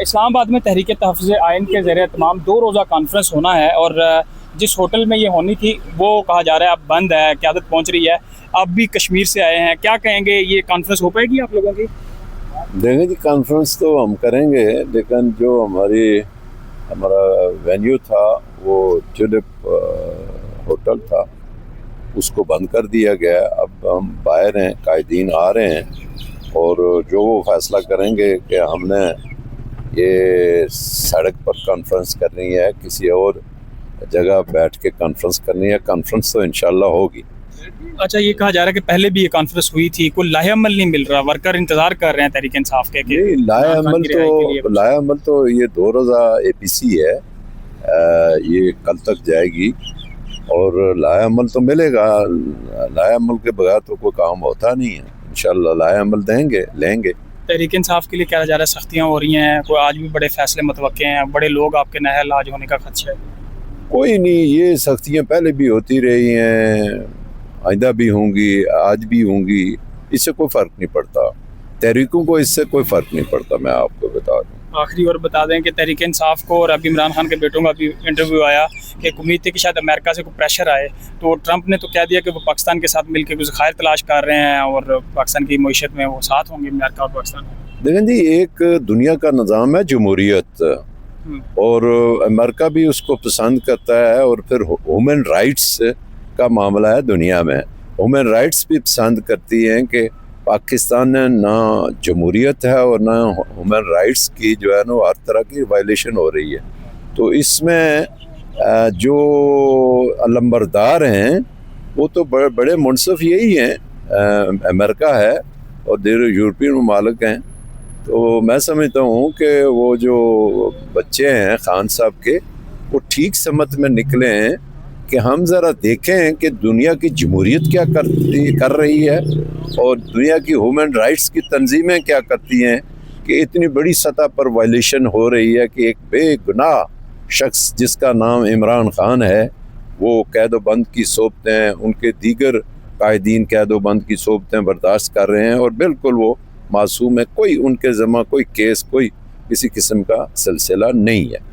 اسلام آباد میں تحریک تحفظ آئین کے زیر اہتمام 2 روزہ کانفرنس ہونا ہے، اور جس ہوٹل میں یہ ہونی تھی وہ کہا جا رہا ہے اب بند ہے، قیادت پہنچ رہی ہے۔ آپ بھی کشمیر سے آئے ہیں، کیا کہیں گے یہ کانفرنس ہو پائے گی آپ لوگوں کی؟ دیکھیں جی، کانفرنس تو ہم کریں گے، لیکن جو ہمارا وینیو تھا وہ ٹیولپ ہوٹل تھا، اس کو بند کر دیا گیا۔ اب ہم باہر ہیں، قائدین آ رہے ہیں، اور جو وہ فیصلہ کریں گے کہ ہم نے یہ سڑک پر کانفرنس کرنی ہے، کسی اور جگہ بیٹھ کے کانفرنس کرنی ہے، کانفرنس تو انشاءاللہ ہوگی۔ اچھا، یہ کہا جا رہا ہے کہ پہلے بھی یہ کانفرنس ہوئی تھی، کوئی لاہ عمل نہیں مل رہا، ورکر انتظار کر رہے ہیں تحریک انصاف کے کہ نہیں، لاہ عمل تو یہ 2 روزہ اے پی سی ہے، یہ کل تک جائے گی، اور لاہ عمل تو ملے گا۔ لاہ عمل کے بغیر تو کوئی کام ہوتا نہیں ہے۔ انشاءاللہ لاہ عمل دیں گے، لیں گے۔ تحریک انصاف کے لیے کیا جا رہا ہے، سختیاں ہو رہی ہیں، کوئی آج بھی بڑے فیصلے متوقع ہیں، بڑے لوگ آپ کے نااہل آج ہونے کا خدشہ ہے؟ کوئی نہیں، یہ سختیاں پہلے بھی ہوتی رہی ہیں، آئندہ بھی ہوں گی، آج بھی ہوں گی، اس سے کوئی فرق نہیں پڑتا۔ تحریکوں کو اس سے کوئی فرق نہیں پڑتا، میں آپ کو بتا دوں۔ آخری اور بتا دیں کہ تحریک انصاف کو، اور ابھی عمران خان کے بیٹوں کا بھی انٹرویو آیا کہ ایک امید تھی کہ شاید امریکہ سے کوئی پریشر آئے، تو ٹرمپ نے تو کہہ دیا کہ وہ پاکستان کے ساتھ مل کے کچھ ذخائر تلاش کر رہے ہیں اور پاکستان کی معیشت میں وہ ساتھ ہوں گے، امریکہ اور پاکستان۔ دیکھیں جی، ایک دنیا کا نظام ہے جمہوریت، اور امریکہ بھی اس کو پسند کرتا ہے، اور پھر ہیومن رائٹس کا معاملہ ہے دنیا میں۔ ہیومن رائٹس بھی پسند کرتی ہیں کہ پاکستان نے نہ جمہوریت ہے اور نہ ہیومن رائٹس کی جو ہے نا ہر طرح کی وائلیشن ہو رہی ہے۔ تو اس میں جو علمبردار ہیں وہ تو بڑے منصف یہی ہیں، امریکہ ہے اور یورپین ممالک ہیں۔ تو میں سمجھتا ہوں کہ وہ جو بچے ہیں خان صاحب کے، وہ ٹھیک سمت میں نکلے ہیں کہ ہم ذرا دیکھیں کہ دنیا کی جمہوریت کیا کر رہی ہے، اور دنیا کی ہیومن رائٹس کی تنظیمیں کیا کرتی ہیں، کہ اتنی بڑی سطح پر وائلیشن ہو رہی ہے کہ ایک بے گناہ شخص جس کا نام عمران خان ہے، وہ قید و بند کی صحبتیں، ان کے دیگر قائدین قید و بند کی صحبتیں برداشت کر رہے ہیں، اور بالکل وہ معصوم ہے، کوئی ان کے ذمہ کوئی کیس، کوئی کسی قسم کا سلسلہ نہیں ہے۔